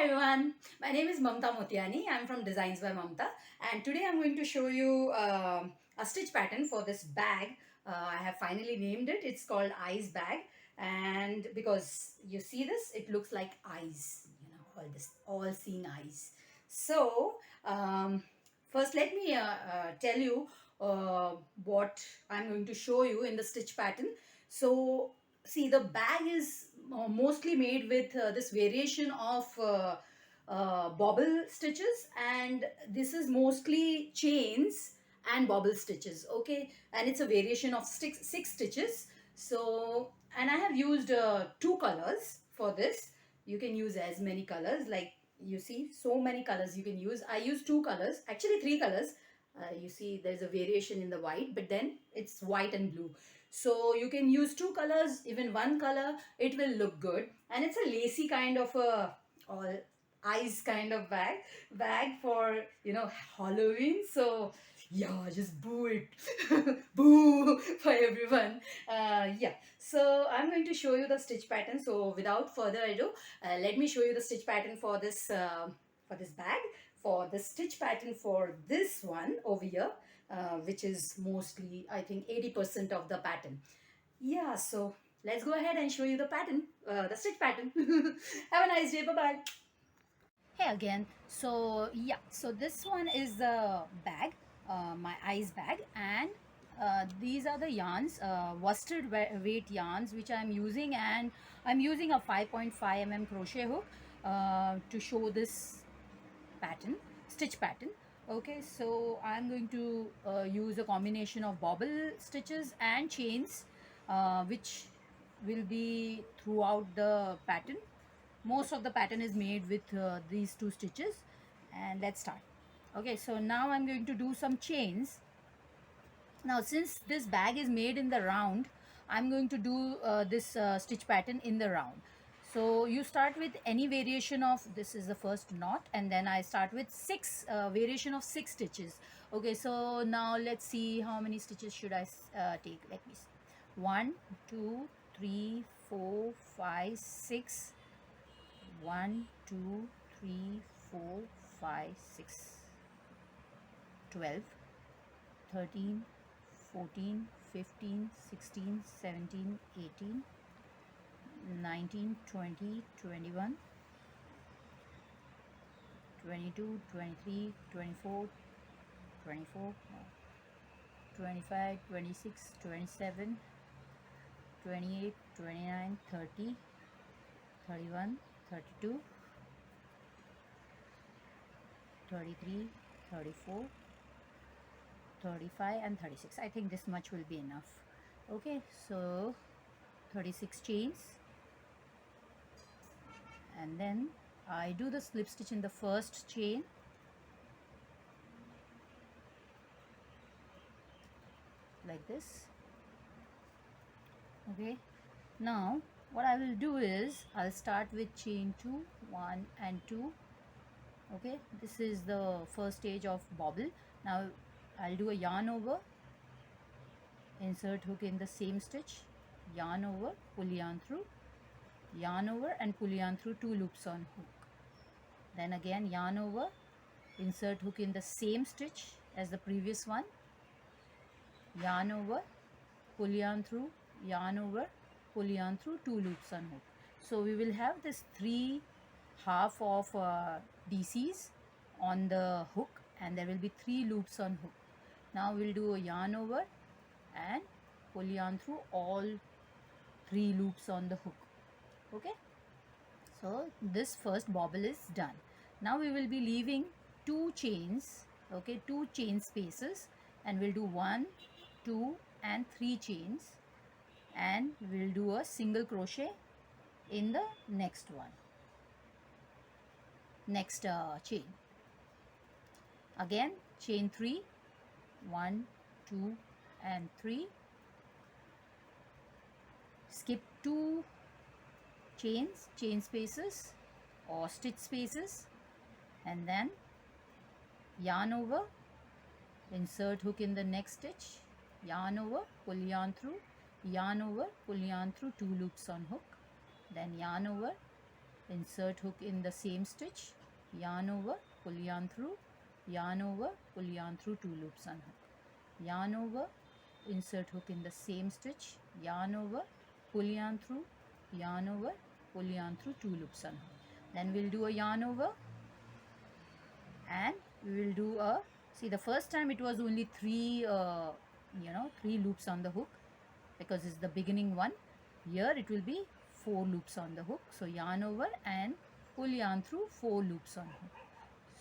everyone, my name is Mamta Motiani. I'm from Designs by Mamta, and today I'm going to show you a stitch pattern for this bag. I have finally named it. It's called Eyes Bag, and because you see this, it looks like eyes. All this, all seeing eyes. So, first, let me tell you what I'm going to show you in the stitch pattern. So, see, the bag is mostly made with this variation of bobble stitches, and this is mostly chains and bobble stitches, okay, and it's a variation of six stitches. So, and I have used two colors for this. You can use as many colors, like you see so many colors you can use. I use two colors, actually three colors. You see there's a variation in the white, but then it's white and blue. So you can use two colors, even one color, it will look good. And it's a lacy kind of a all eyes kind of bag for Halloween. So yeah, just boo it. Boo for everyone. Yeah, so I'm going to show you the stitch pattern. So without further ado, let me show you the stitch pattern for this bag. For the stitch pattern for this one over here, which is mostly, I think, 80% of the pattern. Yeah, so let's go ahead and show you the pattern, the stitch pattern. Have a nice day. Bye bye. Hey again. So yeah, so this one is the bag, my eyes bag, and these are the yarns, worsted weight yarns, which I'm using, and I'm using a 5.5 crochet hook to show this pattern, stitch pattern. Okay, so I'm going to use a combination of bobble stitches and chains, which will be throughout the pattern. Most of the pattern is made with these two stitches, and let's start. Okay, so now I'm going to do some chains. Now since this bag is made in the round, I'm going to do this stitch pattern in the round. So you start with any variation of, this is the first knot, and then I start with six variation of six stitches. Okay, so now let's see how many stitches should I take. Let me see. 1 2 3 4 5 6. 1 2 3 4 5 6. 12, 13, 14, 15, 16, 17, 18, 19, 20, 21, 22, 23, 24, 24, 25, 26, 27, 28, 29, 30, 31, 32, 33, 34, 35 and 36. I think this much will be enough. Okay, so 36 chains, and then I do the slip stitch in the first chain, like this. Okay, now what I will do is I'll start with chain 2, 1 and 2. Okay, this is the first stage of bobble. Now I'll do a yarn over, insert hook in the same stitch, yarn over, pull yarn through, yarn over and pull yarn through 2 loops on hook. Then again yarn over, insert hook in the same stitch as the previous one, yarn over, pull yarn through, yarn over, pull yarn through 2 loops on hook. So we will have this 3 half of DCs on the hook, and there will be 3 loops on hook. Now we'll do a yarn over and pull yarn through all 3 loops on the hook. Okay, so this first bobble is done. Now we will be leaving 2 chains, okay, 2 chain spaces, and we'll do 1 2 and 3 chains, and we'll do a single crochet in the next one, next chain. Again chain 3, 1 2 and 3, skip 2 chains, chain spaces or stitch spaces, and then yarn over, insert hook in the next stitch, yarn over, pull yarn through, yarn over, pull yarn through 2 loops on hook, then yarn over, insert hook in the same stitch, yarn over, pull yarn through, yarn over, pull yarn through, 2 loops unhook, yarn over, insert hook in the same stitch, yarn over, pull yarn through, yarn over, pull yarn through, 2 loops unhook. Then we'll do a yarn over, and we will do a, see, the first time it was only 3 3 loops on the hook because it's the beginning one. Here it will be 4 loops on the hook. So yarn over and pull yarn through, 4 loops on hook.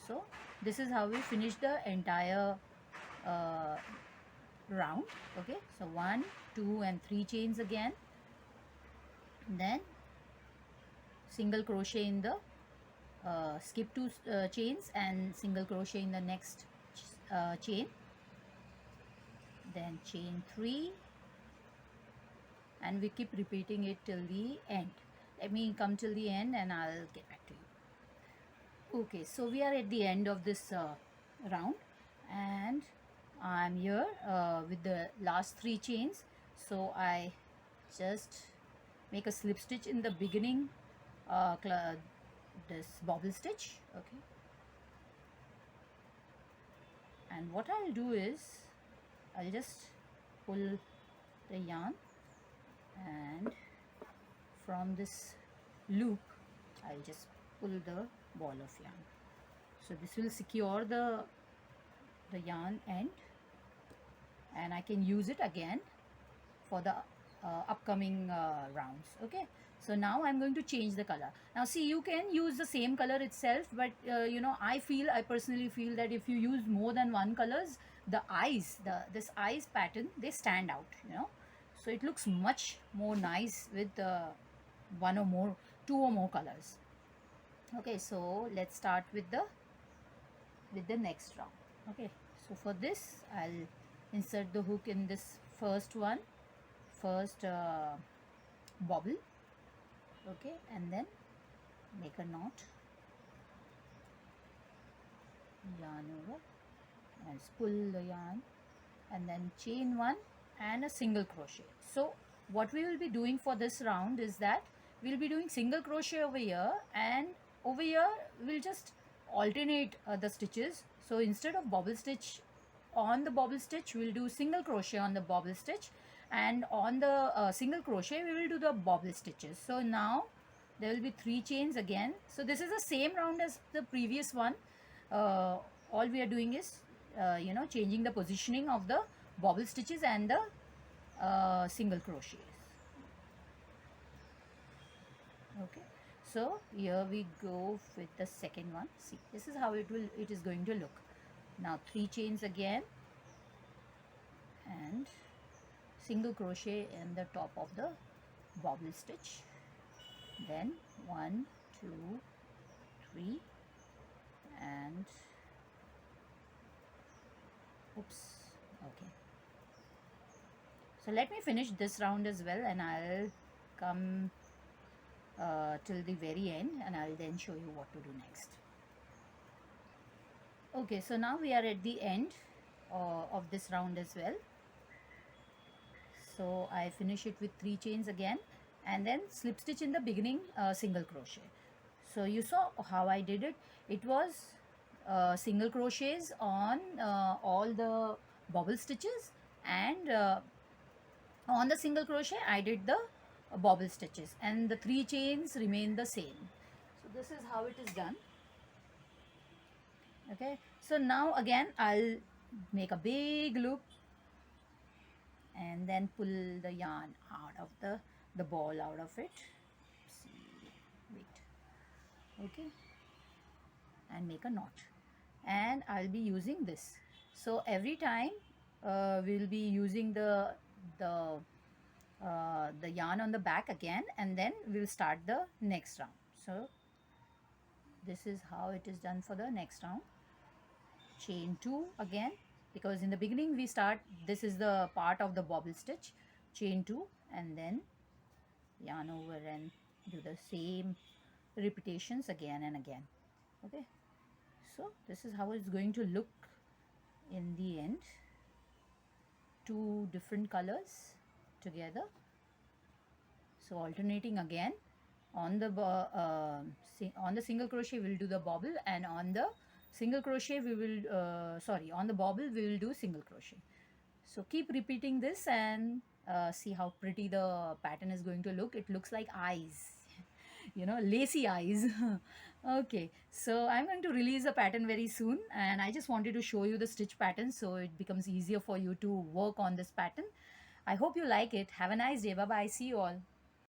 So this is how we finish the entire round. Okay, so 1, 2 and 3 chains again, then single crochet in the skip 2 chains and single crochet in the next chain, then chain 3, and we keep repeating it till the end. Let me come till the end and I'll get back to you. Okay, so we are at the end of this round, and I'm here with the last 3 chains. So I just make a slip stitch in the beginning this bobble stitch. Okay, and what I'll do is I'll just pull the yarn, and from this loop I'll just pull the ball of yarn. So this will secure the yarn end, and I can use it again for the upcoming rounds. Okay, so now I'm going to change the color. Now see, you can use the same color itself, but I personally feel that if you use more than one colors, the eyes, this eyes pattern, they stand out, so it looks much more nice with one or more, 2 or more colors. Okay, so let's start with the next round. Okay, so for this I'll insert the hook in this first bobble. Okay, and then make a knot, yarn over and pull the yarn, and then chain 1 and a single crochet. So what we will be doing for this round is that we'll be doing single crochet over here, and over here we'll just alternate the stitches. So instead of bobble stitch on the bobble stitch, we'll do single crochet on the bobble stitch, and on the single crochet we will do the bobble stitches. So now there will be 3 chains again. So this is the same round as the previous one. All we are doing is changing the positioning of the bobble stitches and the single crochets. Okay, so here we go with the second one. See, this is how it is going to look. Now 3 chains again, and single crochet in the top of the bobble stitch, then 1, 2, 3, and oops, okay. So let me finish this round as well, and I'll come till the very end, and I'll then show you what to do next. Okay, so now we are at the end of this round as well. So I finish it with 3 chains again, and then slip stitch in the beginning, single crochet. So you saw how I did it. It was single crochets on all the bobble stitches, and on the single crochet I did the bobble stitches, and the 3 chains remain the same. So this is how it is done. Okay, so now again I'll make a big loop and then pull the yarn out of the ball out of it. See, wait, okay, and make a knot, and I'll be using this. So every time we'll be using the yarn on the back again, and then we'll start the next round. So this is how it is done for the next round. Chain 2 again, because in the beginning we start, this is the part of the bobble stitch, chain 2, and then yarn over and do the same repetitions again and again. Okay, so this is how it's going to look in the end. 2 different colors together, so alternating again, On the on the single crochet we'll do the bobble, and on the single crochet we will sorry, on the bobble we will do single crochet. So keep repeating this, and see how pretty the pattern is going to look. It looks like eyes, lacy eyes. Okay, so I'm going to release the pattern very soon, and I just wanted to show you the stitch pattern so it becomes easier for you to work on this pattern. I hope you like it. Have a nice day. Bye bye. See you all.